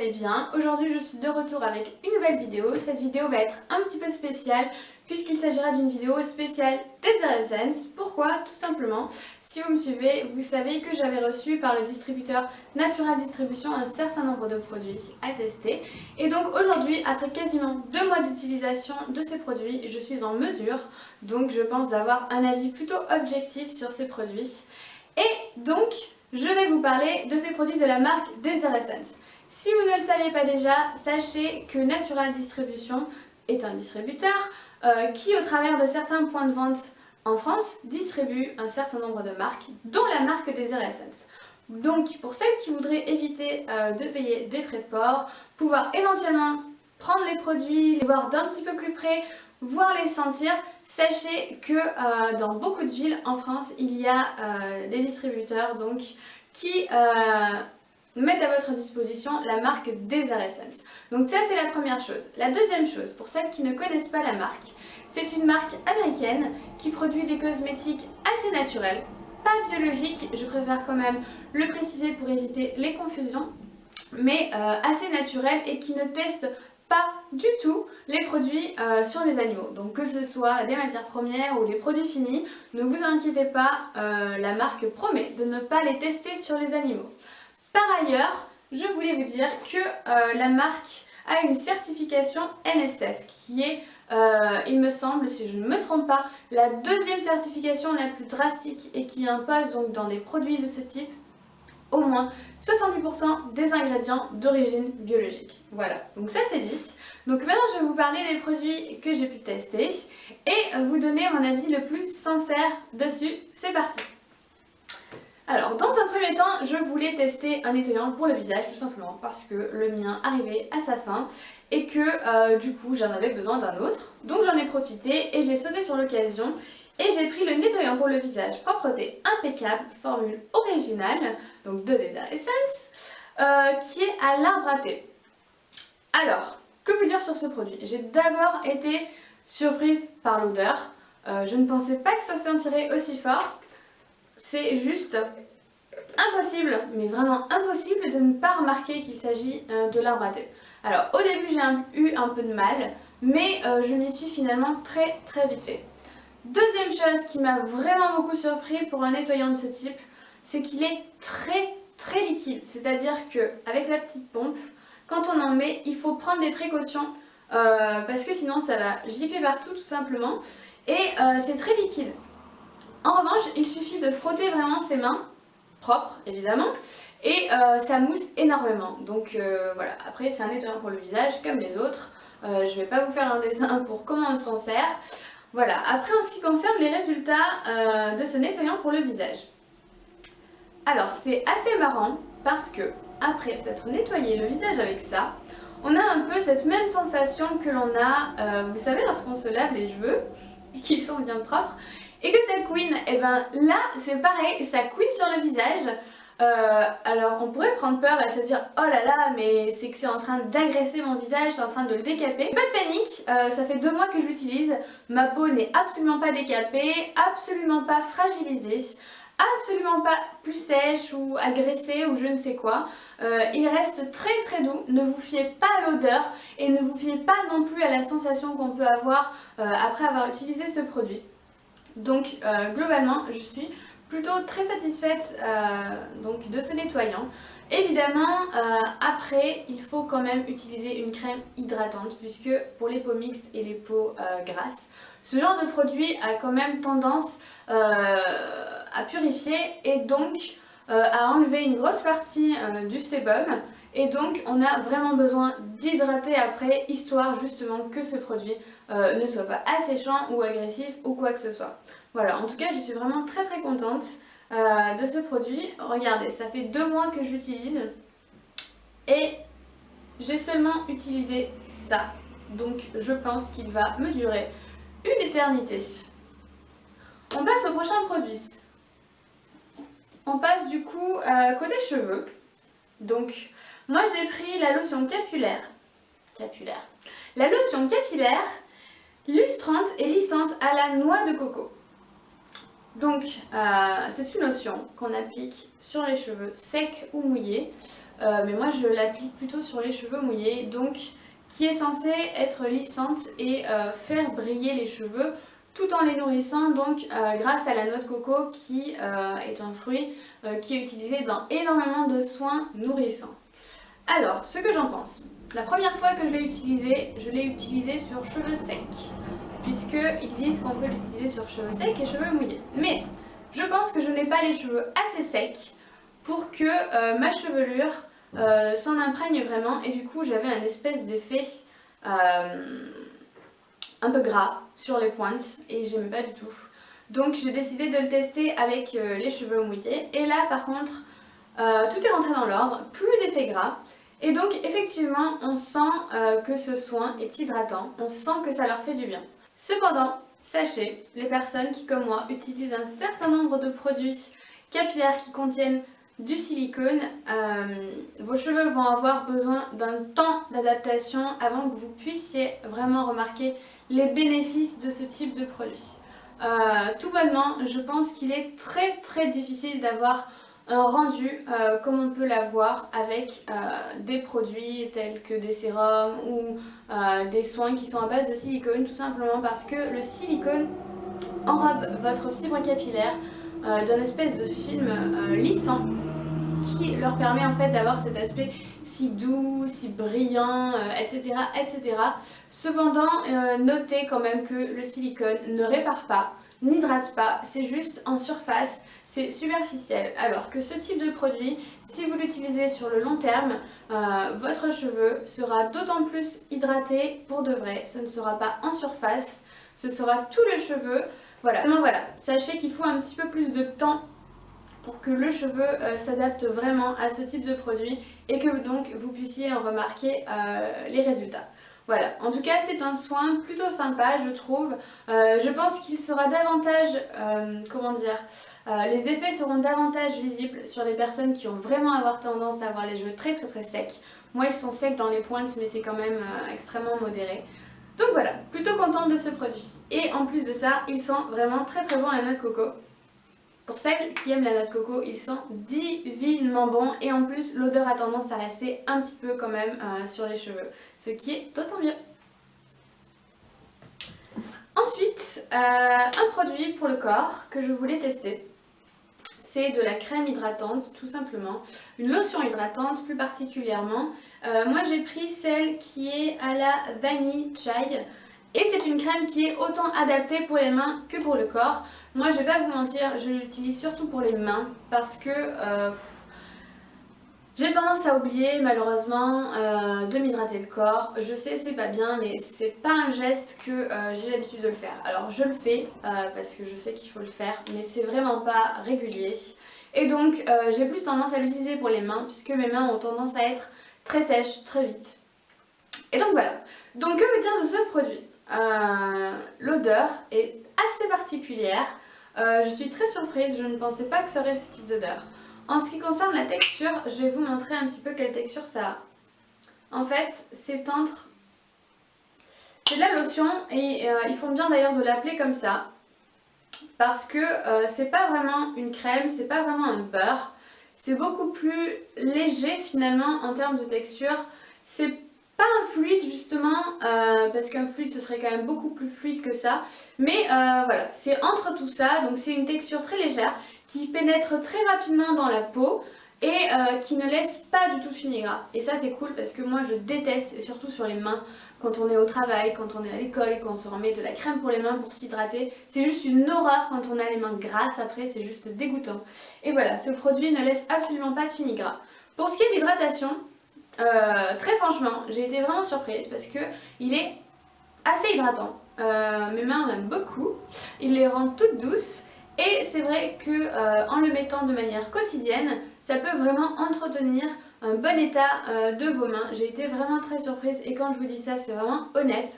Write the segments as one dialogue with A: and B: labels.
A: allez bien. Aujourd'hui je suis de retour avec une nouvelle vidéo. Cette vidéo va être un petit peu spéciale puisqu'il s'agira d'une vidéo spéciale Desert Essence. Pourquoi? Tout simplement, si vous me suivez, vous savez que j'avais reçu par le distributeur Natural Distribution un certain nombre de produits à tester. Et donc aujourd'hui, après quasiment 2 mois d'utilisation de ces produits, je suis en mesure, donc je pense, d'avoir un avis plutôt objectif sur ces produits. Et donc, je vais vous parler de ces produits de la marque Desert Essence. Si vous ne le saviez pas déjà, sachez que Natural Distribution est un distributeur qui, au travers de certains points de vente en France, distribue un certain nombre de marques, dont la marque Desert Essence. Donc, pour celles qui voudraient éviter de payer des frais de port, pouvoir éventuellement prendre les produits, les voir d'un petit peu plus près, voire les sentir, sachez que dans beaucoup de villes en France, il y a des distributeurs donc, qui mettent à votre disposition la marque Desert Essence. Donc ça, c'est la première chose. La deuxième chose, pour celles qui ne connaissent pas la marque, c'est une marque américaine qui produit des cosmétiques assez naturels, pas biologiques, je préfère quand même le préciser pour éviter les confusions, mais assez naturels et qui ne testent pas du tout les produits sur les animaux. Donc que ce soit des matières premières ou les produits finis, ne vous inquiétez pas, la marque promet de ne pas les tester sur les animaux. Par ailleurs, je voulais vous dire que la marque a une certification NSF qui est, il me semble, si je ne me trompe pas, la deuxième certification la plus drastique et qui impose donc dans des produits de ce type au moins 70% des ingrédients d'origine biologique. Voilà, donc ça c'est 10. Donc maintenant je vais vous parler des produits que j'ai pu tester et vous donner mon avis le plus sincère dessus. C'est parti! Alors dans un premier temps, je voulais tester un nettoyant pour le visage tout simplement parce que le mien arrivait à sa fin et que du coup j'en avais besoin d'un autre. Donc j'en ai profité et j'ai sauté sur l'occasion. Et j'ai pris le nettoyant pour le visage propreté impeccable, formule originale, donc de Desert Essence, qui est à l'arbre à thé. Alors, que vous dire sur ce produit? J'ai d'abord été surprise par l'odeur. Je ne pensais pas que ça sentirait aussi fort. C'est juste impossible, mais vraiment impossible de ne pas remarquer qu'il s'agit de l'arbre à thé. Alors, au début, j'ai eu un peu de mal, mais je m'y suis finalement très vite fait. Deuxième chose qui m'a vraiment beaucoup surpris pour un nettoyant de ce type, c'est qu'il est très liquide. C'est-à-dire qu'avec la petite pompe, quand on en met, il faut prendre des précautions parce que sinon ça va gicler partout tout simplement. Et c'est très liquide. En revanche, il suffit de frotter vraiment ses mains, propres évidemment, et ça mousse énormément. Donc voilà, après c'est un nettoyant pour le visage comme les autres. Je vais pas vous faire un dessin pour comment on s'en sert. Voilà, après en ce qui concerne les résultats de ce nettoyant pour le visage. Alors c'est assez marrant parce que après s'être nettoyé le visage avec ça, on a un peu cette même sensation que l'on a, vous savez, lorsqu'on se lave les cheveux et qu'ils sont bien propres et que ça couine. Et ben là c'est pareil, ça couine sur le visage. Alors on pourrait prendre peur et se dire oh là là, mais c'est que c'est en train d'agresser mon visage, c'est en train de le décaper. Pas de panique, ça fait 2 mois que je l'utilise, ma peau n'est absolument pas décapée, absolument pas fragilisée, absolument pas plus sèche ou agressée ou je ne sais quoi. Il reste très doux, ne vous fiez pas à l'odeur et ne vous fiez pas non plus à la sensation qu'on peut avoir après avoir utilisé ce produit. Donc globalement je suis plutôt très satisfaite donc de ce nettoyant. Évidemment, après, il faut quand même utiliser une crème hydratante puisque pour les peaux mixtes et les peaux grasses, ce genre de produit a quand même tendance à purifier et donc à enlever une grosse partie du sébum. Et donc on a vraiment besoin d'hydrater après, histoire justement que ce produit ne soit pas asséchant ou agressif ou quoi que ce soit. Voilà, en tout cas je suis vraiment très contente de ce produit. Regardez, ça fait 2 mois que je l'utilise et j'ai seulement utilisé ça. Donc je pense qu'il va me durer une éternité. On passe au prochain produit. On passe du coup côté cheveux. Donc moi j'ai pris la lotion capillaire. La lotion capillaire lustrante et lissante à la noix de coco. Donc c'est une lotion qu'on applique sur les cheveux secs ou mouillés, mais moi je l'applique plutôt sur les cheveux mouillés, donc qui est censée être lissante et faire briller les cheveux tout en les nourrissant, donc grâce à la noix de coco qui est un fruit qui est utilisé dans énormément de soins nourrissants. Alors, ce que j'en pense. La première fois que je l'ai utilisé sur cheveux secs, puisqu'ils disent qu'on peut l'utiliser sur cheveux secs et cheveux mouillés. Mais je pense que je n'ai pas les cheveux assez secs pour que ma chevelure s'en imprègne vraiment, et du coup j'avais un espèce d'effet un peu gras sur les pointes et j'aimais pas du tout. Donc j'ai décidé de le tester avec les cheveux mouillés, et là par contre tout est rentré dans l'ordre, plus d'effet gras. Et donc effectivement on sent que ce soin est hydratant, on sent que ça leur fait du bien. Cependant, sachez, les personnes qui comme moi utilisent un certain nombre de produits capillaires qui contiennent du silicone, vos cheveux vont avoir besoin d'un temps d'adaptation avant que vous puissiez vraiment remarquer les bénéfices de ce type de produit. Tout bonnement, je pense qu'il est très difficile d'avoir un rendu comme on peut l'avoir avec des produits tels que des sérums ou des soins qui sont à base de silicone, tout simplement parce que le silicone enrobe votre fibre capillaire d'un espèce de film lissant qui leur permet en fait d'avoir cet aspect si doux, si brillant, etc. etc. Cependant, notez quand même que le silicone ne répare pas, n'hydrate pas, c'est juste en surface, c'est superficiel. Alors que ce type de produit, si vous l'utilisez sur le long terme, votre cheveu sera d'autant plus hydraté pour de vrai. Ce ne sera pas en surface, ce sera tout le cheveu. Voilà, vraiment voilà, sachez qu'il faut un petit peu plus de temps pour que le cheveu s'adapte vraiment à ce type de produit et que donc vous puissiez en remarquer les résultats. Voilà, en tout cas c'est un soin plutôt sympa je trouve. Je pense qu'il sera davantage, comment dire, les effets seront davantage visibles sur les personnes qui ont vraiment avoir tendance à avoir les cheveux très secs. Moi ils sont secs dans les pointes mais c'est quand même extrêmement modéré. Donc voilà, plutôt contente de ce produit. Et en plus de ça, il sent vraiment très bon la noix de coco. Pour celles qui aiment la noix de coco, il sent divinement bon et en plus l'odeur a tendance à rester un petit peu quand même sur les cheveux, ce qui est d'autant mieux. Ensuite, un produit pour le corps que je voulais tester, c'est de la crème hydratante tout simplement, une lotion hydratante plus particulièrement. Moi j'ai pris celle qui est à la vanille chai. Et c'est une crème qui est autant adaptée pour les mains que pour le corps. Moi je vais pas vous mentir, je l'utilise surtout pour les mains parce que j'ai tendance à oublier malheureusement de m'hydrater le corps. Je sais c'est pas bien mais c'est pas un geste que j'ai l'habitude de le faire. Alors je le fais parce que je sais qu'il faut le faire mais c'est vraiment pas régulier. Et donc j'ai plus tendance à l'utiliser pour les mains puisque mes mains ont tendance à être très sèches très vite. Et donc voilà. Donc que vous dire de ce produit? L'odeur est assez particulière, je suis très surprise, je ne pensais pas que ça aurait ce type d'odeur. En ce qui concerne la texture, je vais vous montrer un petit peu quelle texture ça a. En fait, c'est de la lotion et ils font bien d'ailleurs de l'appeler comme ça. Parce que c'est pas vraiment une crème, c'est pas vraiment un beurre. C'est beaucoup plus léger finalement en termes de texture. C'est pas un fluide justement, parce qu'un fluide ce serait quand même beaucoup plus fluide que ça. Mais voilà, c'est entre tout ça, donc c'est une texture très légère qui pénètre très rapidement dans la peau et qui ne laisse pas du tout de fini gras. Et ça c'est cool parce que moi je déteste, et surtout sur les mains, quand on est au travail, quand on est à l'école et qu'on se remet de la crème pour les mains pour s'hydrater. C'est juste une horreur quand on a les mains grasses après, c'est juste dégoûtant. Et voilà, ce produit ne laisse absolument pas de fini gras. Pour ce qui est de l'hydratation, très franchement, j'ai été vraiment surprise parce que il est assez hydratant. Mes mains en aiment beaucoup, il les rend toutes douces et c'est vrai que en le mettant de manière quotidienne, ça peut vraiment entretenir un bon état de vos mains. J'ai été vraiment très surprise et quand je vous dis ça, c'est vraiment honnête.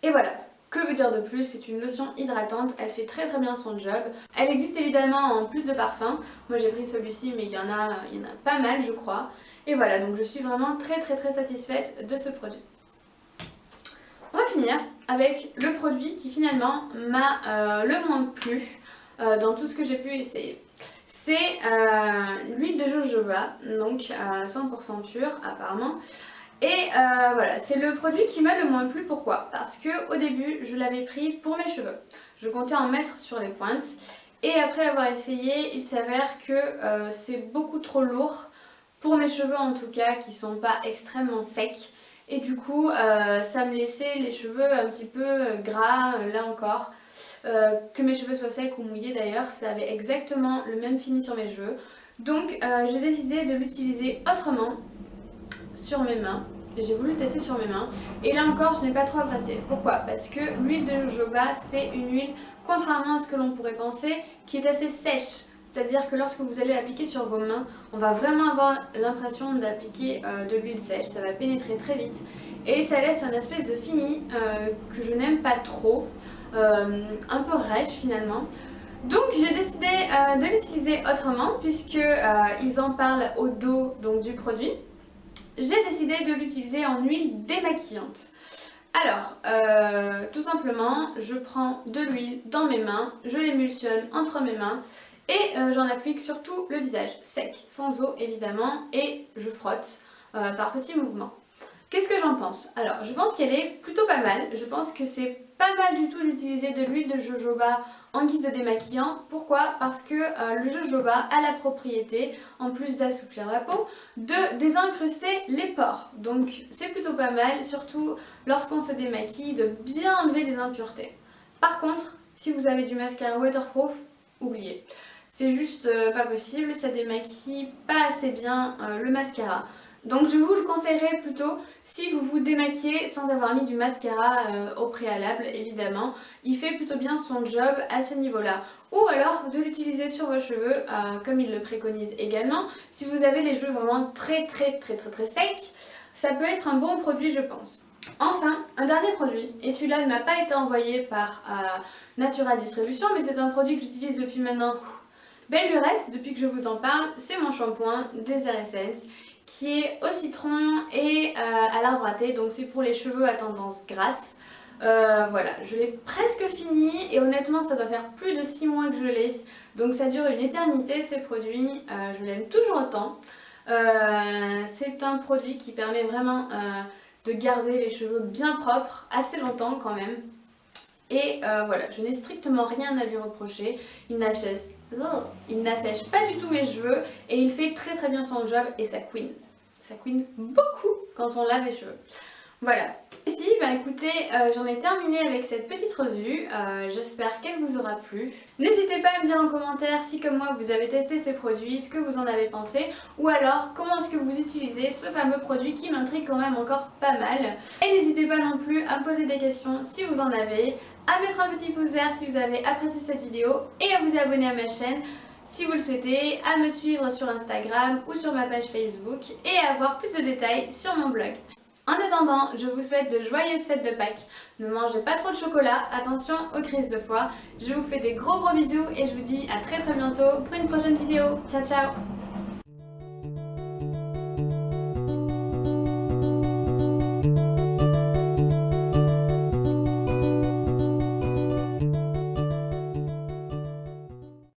A: Et voilà. Que vous dire de plus, c'est une lotion hydratante, elle fait très bien son job. Elle existe évidemment en plus de parfums. Moi j'ai pris celui-ci mais il y en a pas mal je crois. Et voilà, donc je suis vraiment très satisfaite de ce produit. On va finir avec le produit qui finalement m'a le moins plu. dans tout ce que j'ai pu essayer. C'est l'huile de jojoba, donc 100% pure apparemment. Et voilà, c'est le produit qui m'a le moins plu. Pourquoi? Parce que au début, je l'avais pris pour mes cheveux. Je comptais en mettre sur les pointes. Et après l'avoir essayé, il s'avère que c'est beaucoup trop lourd. Pour mes cheveux en tout cas, qui sont pas extrêmement secs. Et du coup, ça me laissait les cheveux un petit peu gras, là encore. Que mes cheveux soient secs ou mouillés d'ailleurs, ça avait exactement le même fini sur mes cheveux. Donc j'ai décidé de l'utiliser autrement sur mes mains. J'ai voulu le tester sur mes mains. Et là encore, je n'ai pas trop apprécié. Pourquoi? Parce que l'huile de jojoba, c'est une huile, contrairement à ce que l'on pourrait penser, qui est assez sèche. C'est-à-dire que lorsque vous allez l'appliquer sur vos mains, on va vraiment avoir l'impression d'appliquer de l'huile sèche. Ça va pénétrer très vite. Et ça laisse un espèce de fini que je n'aime pas trop. Un peu rêche finalement. Donc j'ai décidé de l'utiliser autrement puisque ils en parlent au dos donc, du produit. J'ai décidé de l'utiliser en huile démaquillante. Alors, tout simplement, je prends de l'huile dans mes mains, je l'émulsionne entre mes mains et j'en applique sur tout le visage, sec, sans eau évidemment, et je frotte par petits mouvements. Qu'est-ce que j'en pense? Alors, je pense qu'elle est plutôt pas mal. Je pense que c'est pas mal du tout d'utiliser de l'huile de jojoba en guise de démaquillant. Pourquoi? Parce que le jojoba a la propriété, en plus d'assouplir la peau, de désincruster les pores. Donc c'est plutôt pas mal, surtout lorsqu'on se démaquille, de bien enlever les impuretés. Par contre, si vous avez du mascara waterproof, oubliez. C'est juste pas possible, ça démaquille pas assez bien le mascara. Donc je vous le conseillerais plutôt si vous vous démaquillez sans avoir mis du mascara au préalable, évidemment. Il fait plutôt bien son job à ce niveau-là. Ou alors de l'utiliser sur vos cheveux, comme il le préconise également. Si vous avez les cheveux vraiment très secs, ça peut être un bon produit je pense. Enfin, un dernier produit, et celui-là ne m'a pas été envoyé par Natural Distribution, mais c'est un produit que j'utilise depuis maintenant belle lurette, depuis que je vous en parle, c'est mon shampoing Desert Essence qui est au citron et à l'arbre à thé, donc c'est pour les cheveux à tendance grasse. Voilà, je l'ai presque fini et honnêtement ça doit faire plus de 6 mois que je l'ai, donc ça dure une éternité ces produits, je l'aime toujours autant. C'est un produit qui permet vraiment de garder les cheveux bien propres assez longtemps quand même. Et voilà, je n'ai strictement rien à lui reprocher, il n'assèche pas du tout mes cheveux et il fait très bien son job et ça couine. Ça couine beaucoup quand on lave les cheveux. Voilà. Les filles, bah écoutez, j'en ai terminé avec cette petite revue, j'espère qu'elle vous aura plu. N'hésitez pas à me dire en commentaire si comme moi vous avez testé ces produits, ce que vous en avez pensé, ou alors comment est-ce que vous utilisez ce fameux produit qui m'intrigue quand même encore pas mal. Et n'hésitez pas non plus à me poser des questions si vous en avez, à mettre un petit pouce vert si vous avez apprécié cette vidéo et à vous abonner à ma chaîne si vous le souhaitez, à me suivre sur Instagram ou sur ma page Facebook et à avoir plus de détails sur mon blog. En attendant, je vous souhaite de joyeuses fêtes de Pâques. Ne mangez pas trop de chocolat, attention aux crises de foie. Je vous fais des gros bisous et je vous dis à très bientôt pour une prochaine vidéo. Ciao ciao!